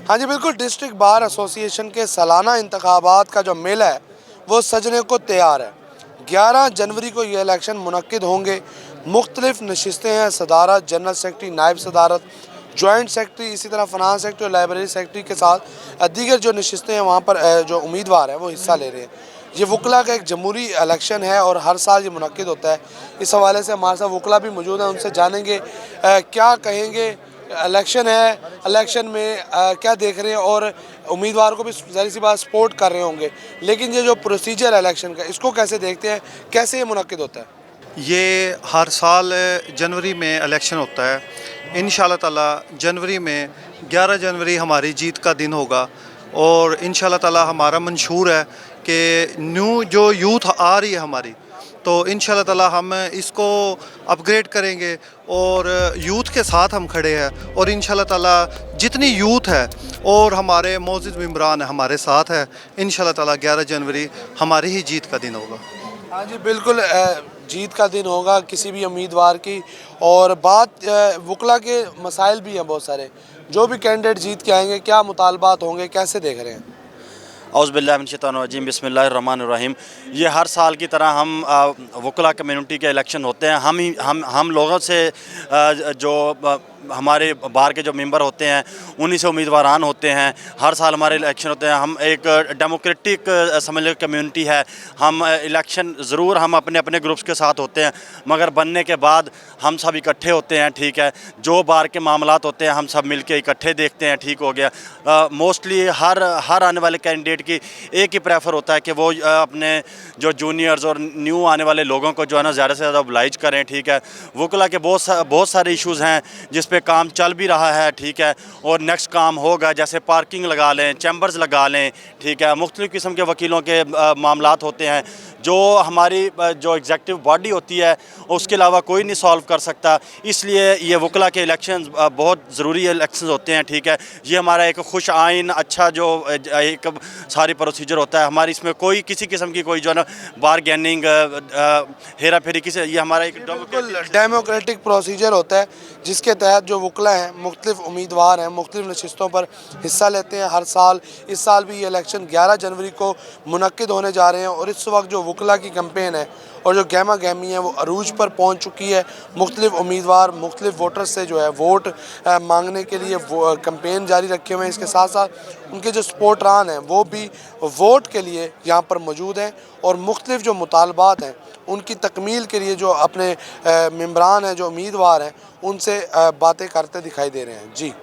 हाँ जी बिल्कुल, district bar association के सालाना इंतखाबात का जो मेला है वो सजने को तैयार है। 11 जनवरी को ये इलेक्शन मुनक्किद होंगे। मुख्तलिफ नशिस्तें हैं, सदारत, जनरल सेक्रेटरी, नायब सदारत, जॉइंट सेक्रेटरी, इसी तरह फनास सेक्रेटरी और लाइब्रेरी सेक्रेटरी के साथ दीगर जो नशिस्तें हैं वहाँ पर जो उम्मीदवार हैं वो हिस्सा ले रहे हैं। ये वकला का एक जमहूरी इलेक्शन है और हर साल ये मुनक्किद होता है। इस हवाले से हमारे साथ वकला भी मौजूद हैं, उनसे जानेंगे क्या कहेंगे। इलेक्शन है, इलेक्शन में क्या देख रहे हैं और उम्मीदवार को भी ज़ाहिर सी बात सपोर्ट कर रहे होंगे, लेकिन ये जो प्रोसीजर है इलेक्शन का, इसको कैसे देखते हैं, कैसे ये मुनक्किद होता है? ये हर साल जनवरी में इलेक्शन होता है। इंशाल्लाह ताला जनवरी में 11 जनवरी हमारी जीत का दिन होगा और इंशाल्लाह ताला हमारा मंशूर है कि न्यू जो यूथ आ रही है हमारी, तो इंशाल्लाह ताला हम इसको अपग्रेड करेंगे और यूथ के साथ हम खड़े हैं और इंशाल्लाह ताला जितनी यूथ है और हमारे मौजूद मेंबरान हमारे साथ है, इंशाल्लाह ताला 11 जनवरी हमारी ही जीत का दिन होगा। हाँ जी बिल्कुल, जीत का दिन होगा किसी भी उम्मीदवार की। और बात वकला के मसाइल भी हैं बहुत सारे, जो भी कैंडिडेट जीत के आएंगे क्या मुतालबात होंगे, कैसे देख रहे हैं? औज़ुबिल्लाहिमिनश्शैतानिर्रजीम बिस्मिल्लाहिर्रहमानिर्रहीम। ये हर साल की तरह हम वकला कम्युनिटी के इलेक्शन होते हैं। हम लोगों से जो हमारे बाहर के जो मेंबर होते हैं उन्हीं से उम्मीदवारान होते हैं। हर साल हमारे इलेक्शन होते हैं। हम एक डेमोक्रेटिक समझ लो कम्युनिटी है। हम इलेक्शन ज़रूर हम अपने अपने ग्रुप्स के साथ होते हैं, मगर बनने के बाद हम सब इकट्ठे होते हैं। ठीक है, जो बाहर के मामलात होते हैं हम सब मिल के इकट्ठे देखते हैं। ठीक हो गया। मोस्टली हर आने वाले कैंडिडेट की एक ही प्रेफर होता है कि वो अपने जो जूनियर्स और न्यू आने वाले लोगों को जो है ना ज़्यादा से ज़्यादा ओबलाइज करें। ठीक है, वकला के बहुत सारे इशूज़ हैं जिस पे काम चल भी रहा है। ठीक है, और नेक्स्ट काम होगा, जैसे पार्किंग लगा लें, चैम्बर्स लगा लें। ठीक है, मुख्तलिफ़ किस्म के वकीलों के मामलात होते हैं जो हमारी जो एग्जेक्टिव बॉडी होती है उसके अलावा कोई नहीं सॉल्व कर सकता। इसलिए ये वकला के इलेक्शन बहुत ज़रूरी इलेक्शन होते हैं। ठीक है, ये हमारा एक खुश आइन अच्छा जो एक सारी प्रोसीजर होता है हमारी, इसमें कोई किसी किस्म की कोई जो है ना बारगेनिंग हेरा फेरी किसी, ये हमारा एक डेमोक्रेटिक प्रोसीजर होता है जिसके तहत जो वकला हैं मुख्तलिफ उम्मीदवार हैं मुख्तलिफ नशिस्तों पर हिस्सा लेते हैं हर साल। इस साल भी ये इलेक्शन 11 जनवरी को मुनक्किद होने जा रहे हैं और इस वक्त जो वकला की कैंपेन है और जो गहमा गहमी है वो अरूज पर पहुंच चुकी है। मुख्तलिफ उम्मीदवार मुख्तलिफ वोटर्स से जो है वोट मांगने के लिए कैंपेन जारी रखे हुए हैं। इसके साथ साथ उनके जो सपोर्टरान हैं वो भी वोट के लिए यहाँ पर मौजूद हैं और मुख्तलिफ जो मुतालबात हैं उनकी तकमील के लिए जो अपने मेंबरान हैं, जो उम्मीदवार हैं, उनसे बातें करते दिखाई दे रहे हैं। जी।